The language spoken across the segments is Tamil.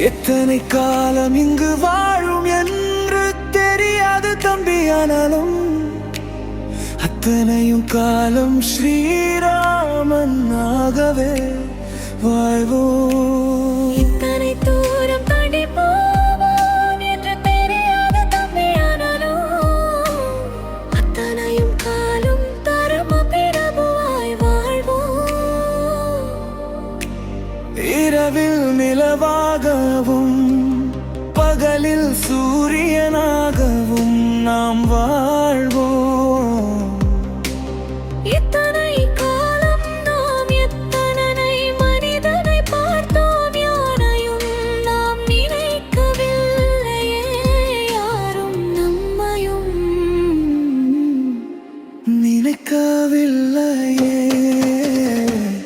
எத்தனை காலம் இங்கு வாழும் என்று தெரியாது தம்பியானாலும் அத்தனையும் காலம் ஸ்ரீராமன் ஆகவே வாழ்வோம். இத்தனை தூரம் தாண்டி போவோம் என்று தெரியாது தம்பியானாலும் அத்தனையும் காலம் தர்ம பிரபுவாய் வாழ்வோம். இரவில் நிலவாகவும் பகலில் சூரியனாகவும் நாம் வாழ்வோம். இத்தனை காலம் நாம் எத்தனை மனிதனை பார்த்தோம், யாரையும் நாம் நினைக்கவில்லையே, யாரும் நம்மையும் நினைக்கவில்லையே.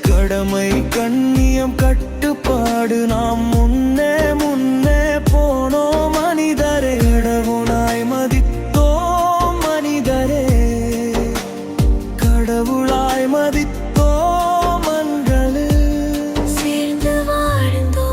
கடமை கண்ணியம் கட்டுப்பாடு நாம் முன்னே முன்னே போனோம் மனிதரே. கடவுளாய் மதித்தோம் மனிதரே, கடவுளாய் மதித்தோம் மங்களே. சேர்ந்து வாழ்ந்தோம்.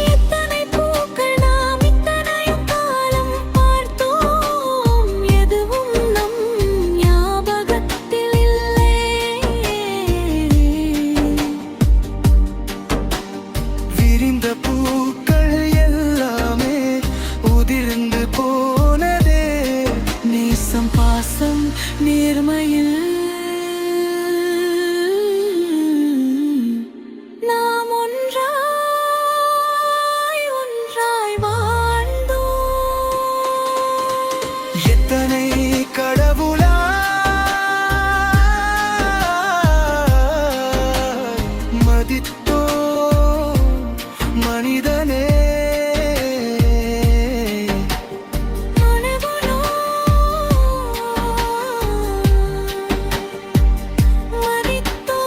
எத்தனை பூக்கள் நாம் இத்தனையும் காலம் பார்த்தோம், எதுவும் நம் ஞாபகத்தில் இல்லை. விரிந்த பூக்கள் எல்லாமே உதிர்ந்து போனதே. நேசம் பாசம் நேர்மையில் நாம் ஒன்றாய் ஒன்றாய் வாழ்ந்தோம். எத்தனை கடவுளாய் மதித்தோம் மனிதனே. மனவுளோ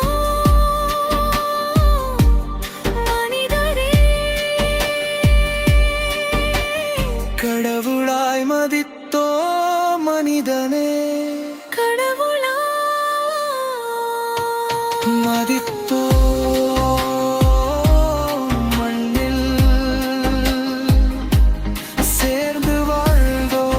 மதித்தோம் மனிதரே. கடவுளாய் மதித்தோம் மனிதனே. கடவுளாய் மதித்தோம் மண்ணில் சேர்ந்து வாழ்ந்தோம்.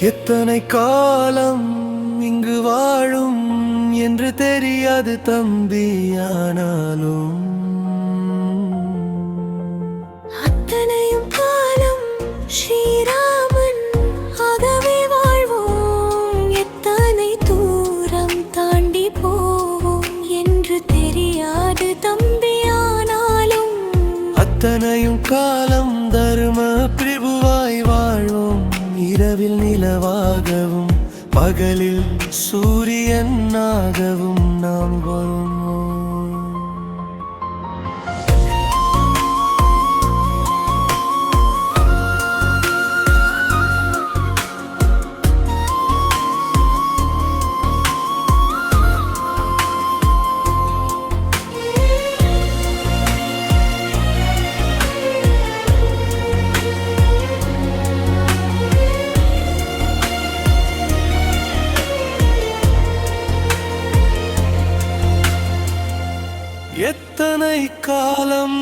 எத்தனை காலம் இங்கு வாழும் என்று தெரியாது தம்பியானாலும் அத்தனையும் காலம் ஸ்ரீராமன் ஆகவே வாழ்வோம். எத்தனை தூரம் தாண்டி போவோம் என்று தெரியாது தம்பியானாலும் அத்தனையும் காலம் தர்ம பிரபுவாய் வாழ்வோம். இரவில் நிலவாகவும் பகலில் சூரியனாகவும் நாம் வாழ்வோம். எத்தனை காலம்